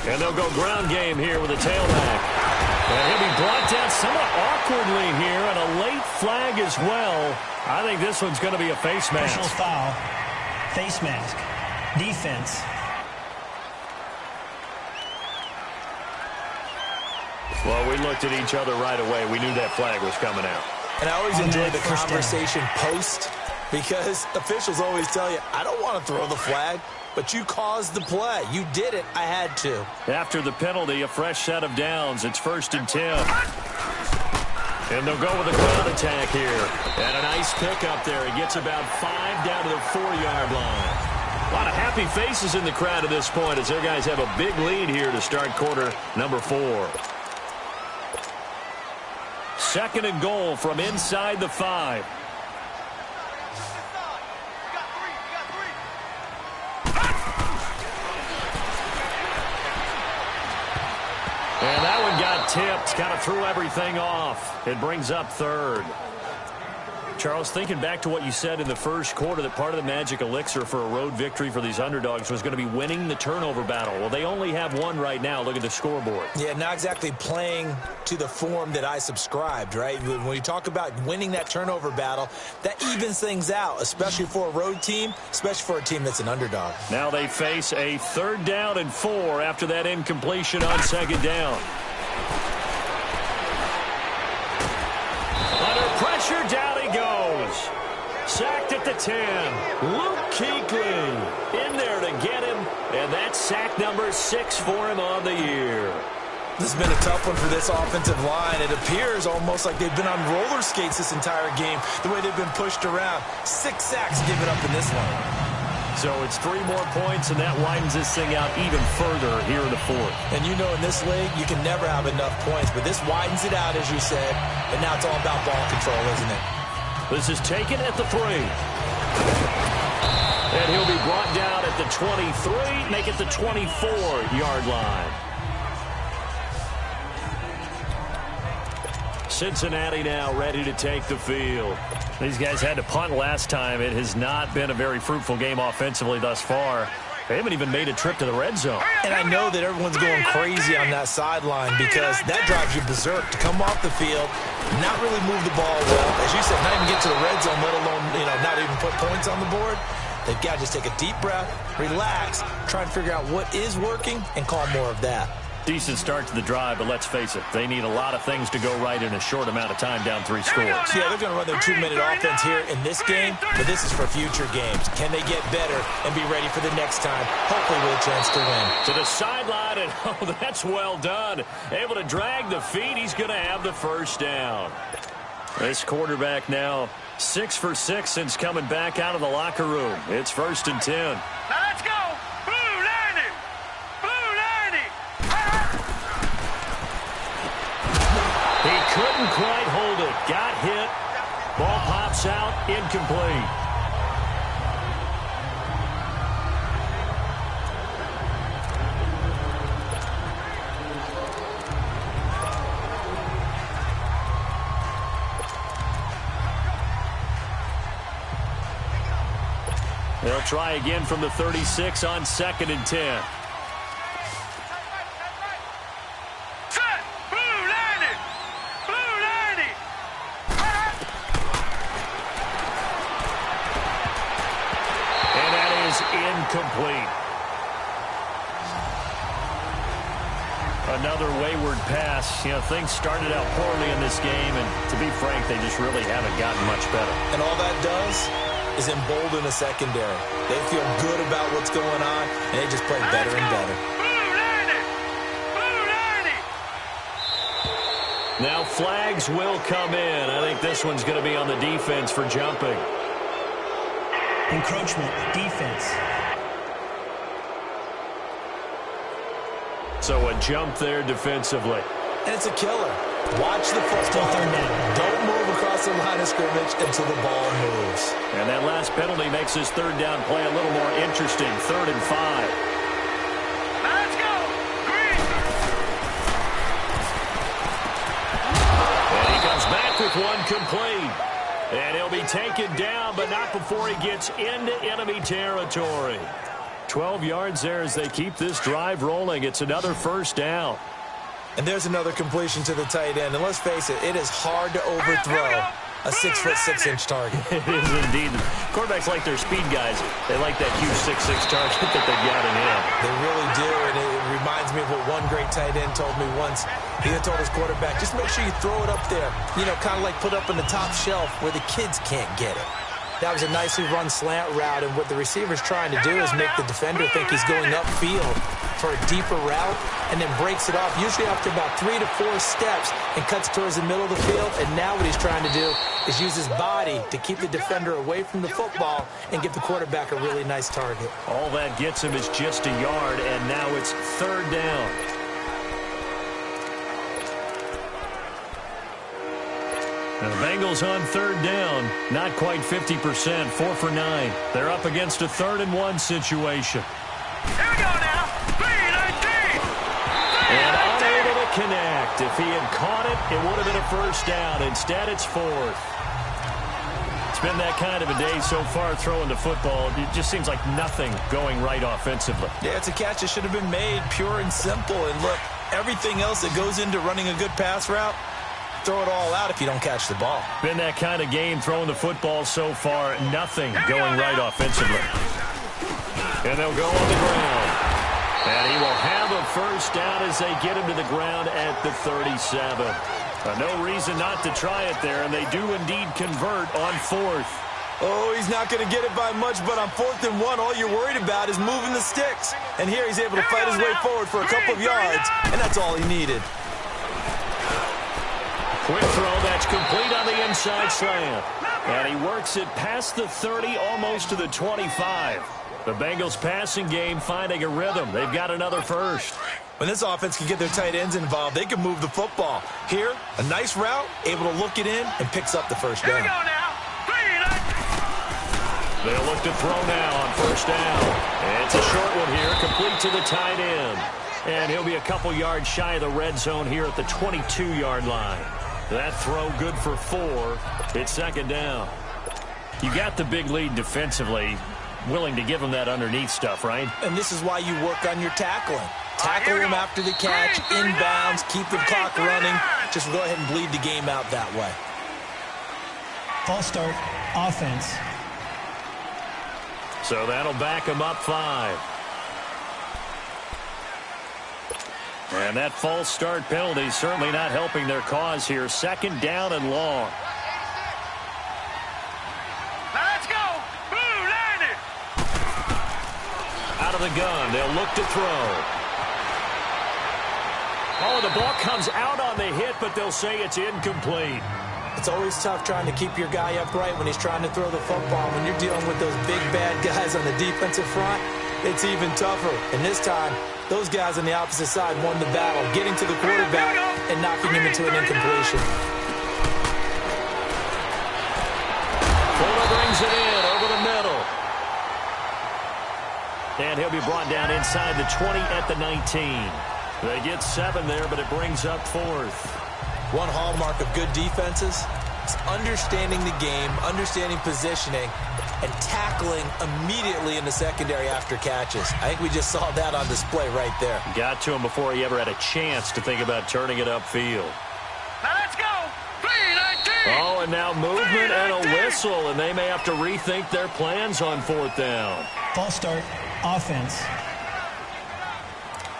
And they'll go ground game here with a tailback. And he'll be brought down somewhat awkwardly here, and a late flag as well. I think this one's going to be a face mask. Personal foul, face mask, defense. Well, we looked at each other right away. We knew that flag was coming out. And I always enjoy the conversation post, because officials always tell you, I don't want to throw the flag. But you caused the play. You did it. I had to. After the penalty, a fresh set of downs. It's 1st and 10. And they'll go with a ground attack here. And a nice pickup there. It gets about 5 down to the 4-yard line. A lot of happy faces in the crowd at this point as their guys have a big lead here to start quarter number 4. 2nd and goal from inside the 5. And that one got tipped, kind of threw everything off. It brings up 3rd. Charles, thinking back to what you said in the first quarter, that part of the magic elixir for a road victory for these underdogs was going to be winning the turnover battle. Well, they only have one right now. Look at the scoreboard. Yeah, not exactly playing to the form that I subscribed, right? When you talk about winning that turnover battle, that evens things out, especially for a road team, especially for a team that's an underdog. Now they face a 3rd down and 4 after that incompletion on 2nd down. Under pressure, down he goes. Sacked at the 10. Luke Kuechly in there to get him, and that's sack number 6 for him on the year. This has been a tough one for this offensive line. It appears almost like they've been on roller skates this entire game, the way they've been pushed around. 6 sacks given up in this one. So it's 3 more points, and that widens this thing out even further here in the 4th. And you know in this league, you can never have enough points, but this widens it out, as you said, and now it's all about ball control, isn't it? This is taken at the 3. And he'll be brought down at the 23, make it the 24-yard line. Cincinnati now ready to take the field. These guys had to punt last time. It has not been a very fruitful game offensively thus far. They haven't even made a trip to the red zone. And I know that everyone's going crazy on that sideline because that drives you berserk to come off the field, not really move the ball well. As you said, not even get to the red zone, let alone, not even put points on the board. They've got to just take a deep breath, relax, try and figure out what is working, and call more of that. Decent start to the drive, but let's face it, they need a lot of things to go right in a short amount of time, down 3 scores. Yeah, they're going to run their 2-minute offense here in this game, but this is for future games. Can they get better and be ready for the next time? Hopefully with a chance to win. To the sideline, and oh, that's well done. Able to drag the feet. He's going to have the first down. This quarterback now 6 for 6 since coming back out of the locker room. It's 1st and 10. Now let's go. Blue 90. Blue 90. He couldn't quite hold it. Got hit. Ball pops out. Incomplete. They'll try again from the 36 on 2nd and 10. Set. Blue 90. Blue 90. And that is incomplete. Another wayward pass. Things started out poorly in this game, and to be frank, they just really haven't gotten much better. And all that does is embolden a secondary. They feel good about what's going on, and they just play better and better. Blue 90. Blue 90. Now flags will come in. I think this one's going to be on the defense for jumping. Encroachment, defense. So a jump there defensively. And it's a killer. Watch the football. Don't move across the line of scrimmage until the ball moves. And that last penalty makes his 3rd down play a little more interesting. 3rd and 5. Let's go. Green. And he comes back with one complete. And he'll be taken down, but not before he gets into enemy territory. 12 yards there as they keep this drive rolling. It's another 1st down. And there's another completion to the tight end. And let's face it, it is hard to overthrow a 6'6" target. It is indeed. Quarterbacks like their speed guys. They like that huge 6'6" target that they got in him. They really do, and it reminds me of what one great tight end told me once. He had told his quarterback, just make sure you throw it up there. Kind of like put up on the top shelf where the kids can't get it. That was a nicely run slant route, and what the receiver's trying to do is make the defender think he's going upfield for a deeper route and then breaks it off, usually after about 3 to 4 steps, and cuts towards the middle of the field. And now what he's trying to do is use his body to keep the defender away from the football and give the quarterback a really nice target. All that gets him is just a yard, and now it's 3rd down. And the Bengals on 3rd down, not quite 50%, 4 for 9. They're up against a 3rd and 1 situation. Here we go now. 3-19. And unable to connect. If he had caught it, it would have been a 1st down. Instead, it's 4th. It's been that kind of a day so far throwing the football. It just seems like nothing going right offensively. Yeah, it's a catch that should have been made, pure and simple. And look, everything else that goes into running a good pass route, throw it all out if you don't catch the ball. Been that kind of game throwing the football so far. Nothing going right offensively. And they'll go on the ground. And he will have a 1st down as they get him to the ground at the 37. No reason not to try it there, and they do indeed convert on 4th. Oh, he's not going to get it by much, but on 4th and 1, all you're worried about is moving the sticks. And here he's able to fight his way forward for a couple of yards, and that's all he needed. Quick throw, that's complete on the inside slant. And he works it past the 30, almost to the 25. The Bengals passing game finding a rhythm. They've got another 1st. When this offense can get their tight ends involved, they can move the football. Here, a nice route, able to look it in, and picks up the 1st down. Here we go now. 3-19. They'll look to throw now on 1st down. And it's a short one here, complete to the tight end. And he'll be a couple yards shy of the red zone here at the 22-yard line. That throw good for 4. It's 2nd down. You got the big lead defensively. willing to give him that underneath stuff, right? And this is why you work on your tackling. Tackle him after the catch, inbounds, keep the clock running. Just go ahead and bleed the game out that way. False start, offense. So that'll back him up 5. And that false start penalty certainly not helping their cause here. 2nd down and long. Let's go. Blue line it. Out of the gun, they'll look to throw. Oh, the ball comes out on the hit, but they'll say it's incomplete. It's always tough trying to keep your guy upright when he's trying to throw the football. When you're dealing with those big, bad guys on the defensive front, it's even tougher. And this time, those guys on the opposite side won the battle, getting to the quarterback and knocking him into an incompletion. Fuller brings it in over the middle. And he'll be brought down inside the 20 at the 19. They get 7 there, but it brings up 4th. One hallmark of good defenses is understanding the game, understanding positioning, and tackling immediately in the secondary after catches. I think we just saw that on display right there. Got to him before he ever had a chance to think about turning it upfield. Now let's go. 3-19. Oh, and now movement and a whistle, and they may have to rethink their plans on 4th down. False start, offense.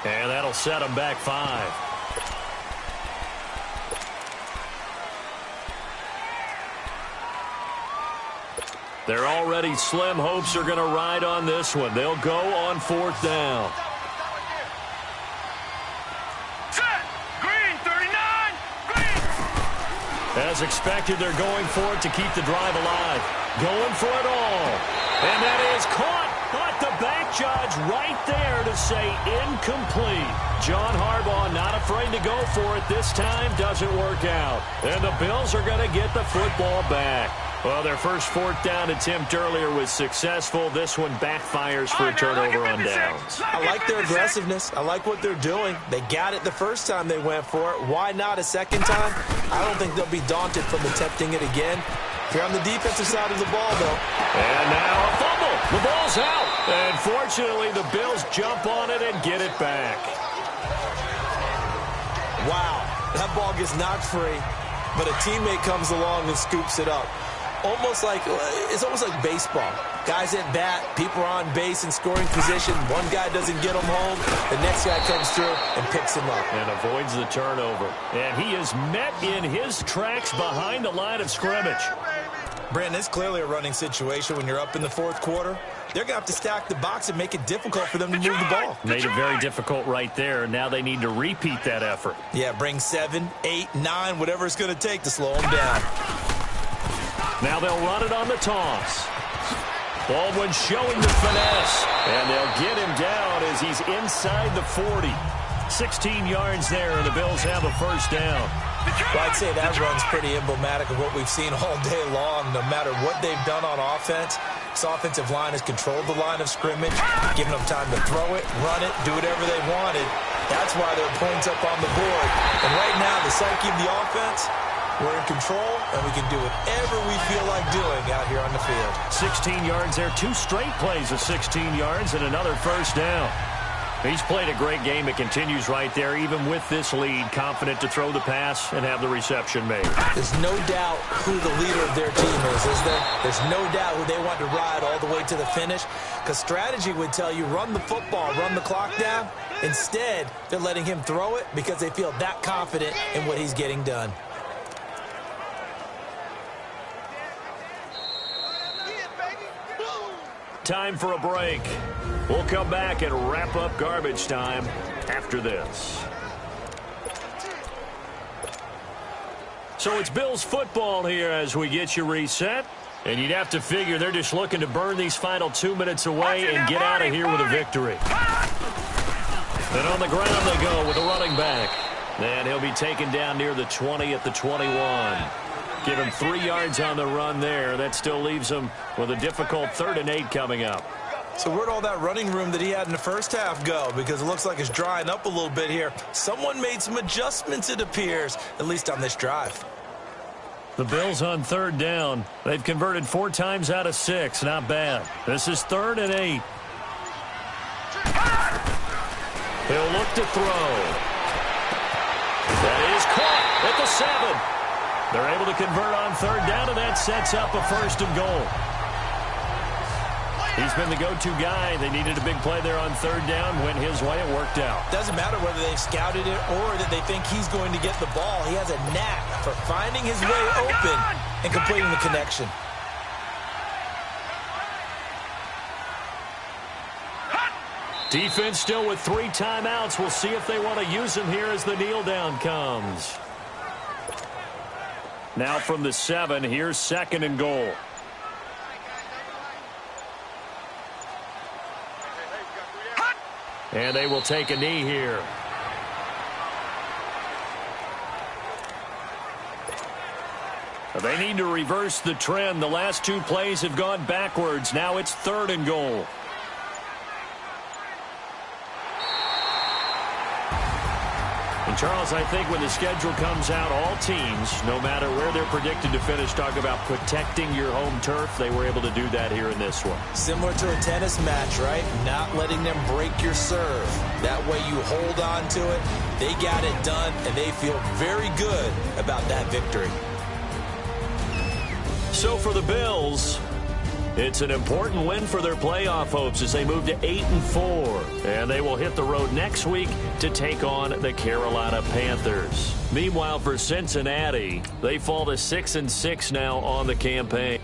And that'll set them back 5. They're already slim hopes are going to ride on this one. They'll go on 4th down. Set. Green 39. Green. As expected, they're going for it to keep the drive alive. Going for it all. And that is caught. But the back judge right there to say incomplete. John Harbaugh not afraid to go for it this time. Doesn't work out. And the Bills are going to get the football back. Well, their first 4th down attempt earlier was successful. This one backfires for a turnover on downs. I like their aggressiveness. I like what they're doing. They got it the first time they went for it. Why not a second time? I don't think they'll be daunted from attempting it again. If you're on the defensive side of the ball, though. And now a fumble. The ball's out. And fortunately, the Bills jump on it and get it back. Wow. That ball gets knocked free, but a teammate comes along and scoops it up. It's almost like baseball. Guys at bat, people are on base in scoring position. One guy doesn't get him home. The next guy comes through and picks him up. And avoids the turnover. And he is met in his tracks behind the line of scrimmage. Brandon, it's clearly a running situation when you're up in the 4th quarter. They're going to have to stack the box and make it difficult for them to move the ball. Made it very difficult right there. Now they need to repeat that effort. Yeah, bring 7, 8, 9, whatever it's going to take to slow them down. Now they'll run it on the toss. Baldwin showing the finesse. And they'll get him down as he's inside the 40. 16 yards there, and the Bills have a first down. Well, I'd say that run's pretty emblematic of what we've seen all day long. No matter what they've done on offense, this offensive line has controlled the line of scrimmage, giving them time to throw it, run it, do whatever they wanted. That's why there are points up on the board. And right now, the psyche of the offense, we're in control, and we can do whatever we feel like doing out here on the field. 16 yards there, 2 straight plays of 16 yards, and another first down. He's played a great game. It continues right there, even with this lead, confident to throw the pass and have the reception made. There's no doubt who the leader of their team is there? There's no doubt who they want to ride all the way to the finish, because strategy would tell you run the football, run the clock down. Instead, they're letting him throw it because they feel that confident in what he's getting done. Time for a break. We'll come back and wrap up garbage time after this. So it's Bills football here as we get you reset. And you'd have to figure they're just looking to burn these final 2 minutes away and get out of here with a victory. And on the ground they go with a running back. And he'll be taken down near the 20 at the 21. Give him 3 yards on the run there. That still leaves him with a difficult 3rd and 8 coming up. So where'd all that running room that he had in the first half go? Because it looks like it's drying up a little bit here. Someone made some adjustments, it appears, at least on this drive. The Bills on third down. They've converted 4 times out of 6. Not bad. This is 3rd and 8. He'll look to throw. That is caught at the 7. They're able to convert on third down, and that sets up a 1st and goal. He's been the go-to guy. They needed a big play there on third down. Went his way. It worked out. Doesn't matter whether they've scouted it or that they think he's going to get the ball. He has a knack for finding his way open and completing the connection. Defense still with 3 timeouts. We'll see if they want to use them here as the kneel down comes. Now from the 7, here's 2nd and goal. And they will take a knee here. They need to reverse the trend. The last 2 plays have gone backwards. Now it's 3rd and goal. And Charles, I think when the schedule comes out, all teams, no matter where they're predicted to finish, talk about protecting your home turf. They were able to do that here in this one. Similar to a tennis match, right? Not letting them break your serve. That way you hold on to it. They got it done, and they feel very good about that victory. So for the Bills, it's an important win for their playoff hopes as they move to 8-4. And they will hit the road next week to take on the Carolina Panthers. Meanwhile, for Cincinnati, they fall to 6-6 now on the campaign.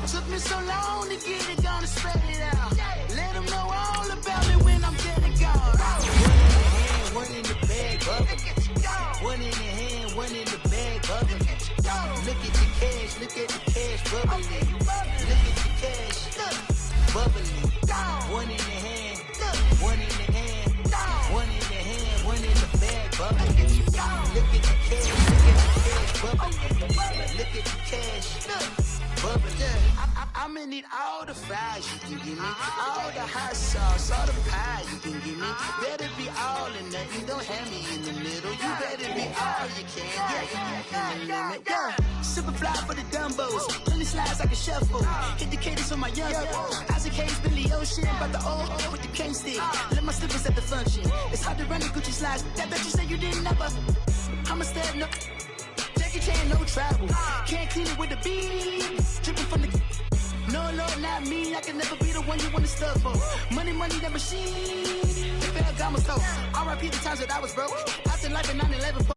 Took me so long to get it, gonna spread it out. Let them know all about it when I'm dead and gone. One in the hand, one in the bag, bubble. One in the hand, one in the bag, bubble. Look at the cash, look at the cash, bubbling. Look at the cash, bubbling. One in the hand, one in the hand, one in the hand, one in the bag, bubbling. Look at the cash, bubbling. Look at the cash, bubbling. I'ma need all the fries you can give me, all the hot sauce, all the pie you can give me. Better be all or nothing, don't have me in the middle. You better be all you can, yeah, in the limit. Yeah, super fly for the Dumbos, plenty slides like a shuffle. Hit the cadence on my young Isaac Hayes, Billy Ocean, but the old with the cane stick. Let my slippers at the function. It's hard to run the Gucci slides. That bet you say you didn't never. I'ma step no. Jackie Chan, no travel. Can't clean it with the beat. Dripping from the. No, Lord, not me. I can never be the one you want to stuff for. Money, money, that machine. The bell got my soul. R.I.P. the times that I was broke. After life in 9/11.